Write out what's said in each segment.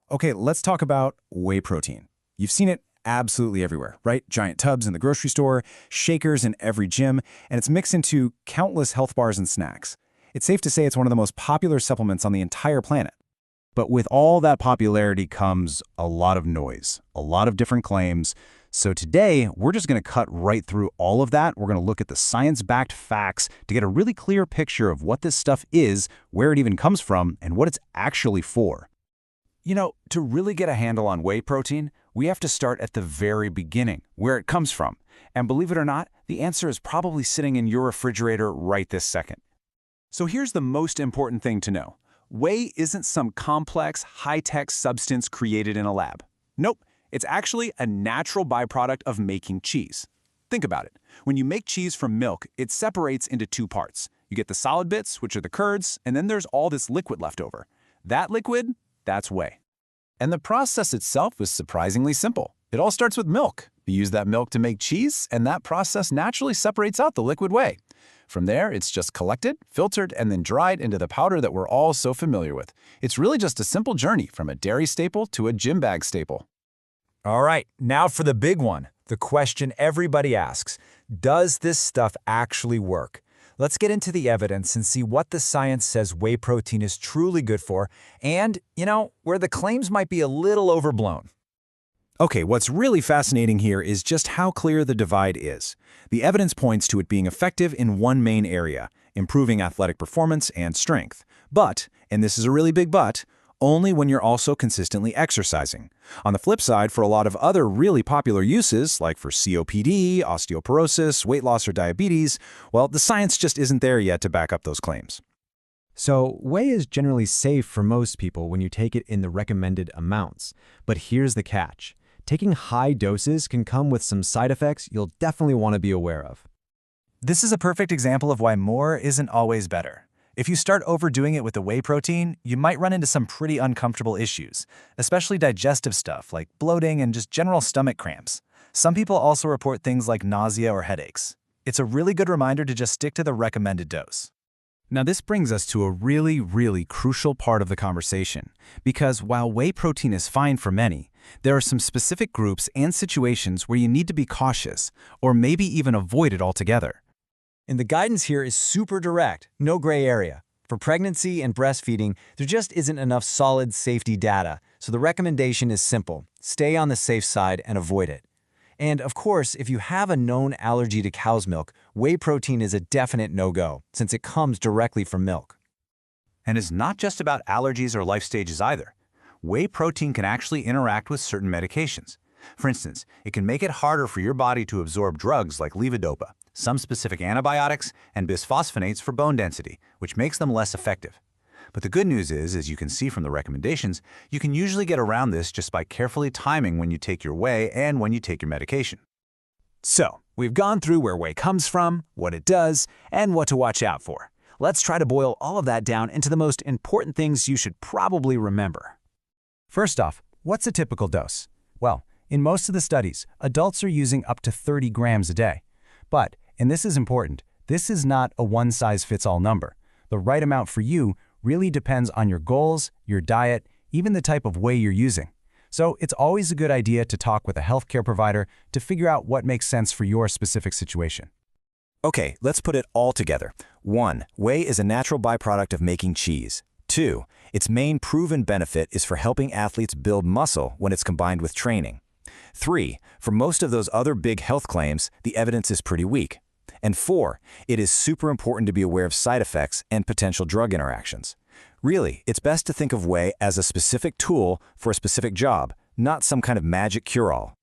Okay, let's talk about whey protein. You've seen it absolutely everywhere, right? Giant tubs in the grocery store, shakers in every gym, and it's mixed into countless health bars and snacks. It's safe to say it's one of the most popular supplements on the entire planet. But with all that popularity comes a lot of noise, a lot of different claims. So today, we're just going to cut right through all of that. We're going to look at the science-backed facts to get a really clear picture of what this stuff is, where it even comes from, and what it's actually for. You know, to really get a handle on whey protein, we have to start at the very beginning, where it comes from. And believe it or not, the answer is probably sitting in your refrigerator right this second. So here's the most important thing to know. Whey isn't some complex, high-tech substance created in a lab. Nope, it's actually a natural byproduct of making cheese. Think about it. When you make cheese from milk, it separates into two parts. You get the solid bits, which are the curds, and then there's all this liquid left over. That liquid, that's whey. And the process itself is surprisingly simple. It all starts with milk. You use that milk to make cheese, and that process naturally separates out the liquid whey. From there, it's just collected, filtered, and then dried into the powder that we're all so familiar with. It's really just a simple journey from a dairy staple to a gym bag staple. All right, now for the big one, the question everybody asks. Does this stuff actually work? Let's get into the evidence and see what the science says whey protein is truly good for and, where the claims might be a little overblown. Okay, what's really fascinating here is just how clear the divide is. The evidence points to it being effective in one main area, improving athletic performance and strength. But, and this is a really big but, only when you're also consistently exercising. On the flip side, for a lot of other really popular uses, like for COPD, osteoporosis, weight loss, or diabetes, well, the science just isn't there yet to back up those claims. So, whey is generally safe for most people when you take it in the recommended amounts. But here's the catch. Taking high doses can come with some side effects you'll definitely want to be aware of. This is a perfect example of why more isn't always better. If you start overdoing it with the whey protein, you might run into some pretty uncomfortable issues, especially digestive stuff like bloating and just general stomach cramps. Some people also report things like nausea or headaches. It's a really good reminder to just stick to the recommended dose. Now this brings us to a really crucial part of the conversation, because while whey protein is fine for many, there are some specific groups and situations where you need to be cautious, or maybe even avoid it altogether. And the guidance here is super direct, no gray area. For pregnancy and breastfeeding, there just isn't enough solid safety data, so the recommendation is simple. Stay on the safe side and avoid it. And of course, if you have a known allergy to cow's milk, whey protein is a definite no-go, since it comes directly from milk. And it's not just about allergies or life stages either. Whey protein can actually interact with certain medications. For instance, it can make it harder for your body to absorb drugs like levodopa, some specific antibiotics, and bisphosphonates for bone density, which makes them less effective. But the good news is, as you can see from the recommendations, you can usually get around this just by carefully timing when you take your whey and when you take your medication. So, we've gone through where whey comes from, what it does, and what to watch out for. Let's try to boil all of that down into the most important things you should probably remember. First off, what's a typical dose? Well, in most of the studies, adults are using up to 30 grams a day. But, and this is important, this is not a one-size-fits-all number. The right amount for you really depends on your goals, your diet, even the type of whey you're using. So it's always a good idea to talk with a healthcare provider to figure out what makes sense for your specific situation. Okay, let's put it all together. 1. Whey is a natural byproduct of making cheese. 2. Its main proven benefit is for helping athletes build muscle when it's combined with training. 3. For most of those other big health claims, the evidence is pretty weak. And 4. It is super important to be aware of side effects and potential drug interactions. Really, it's best to think of whey as a specific tool for a specific job, not some kind of magic cure-all.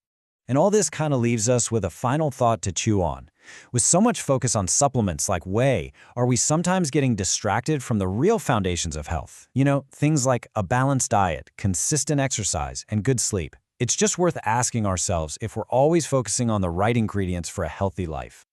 And all this kind of leaves us with a final thought to chew on. With so much focus on supplements like whey, are we sometimes getting distracted from the real foundations of health? Things like a balanced diet, consistent exercise, and good sleep. It's just worth asking ourselves if we're always focusing on the right ingredients for a healthy life.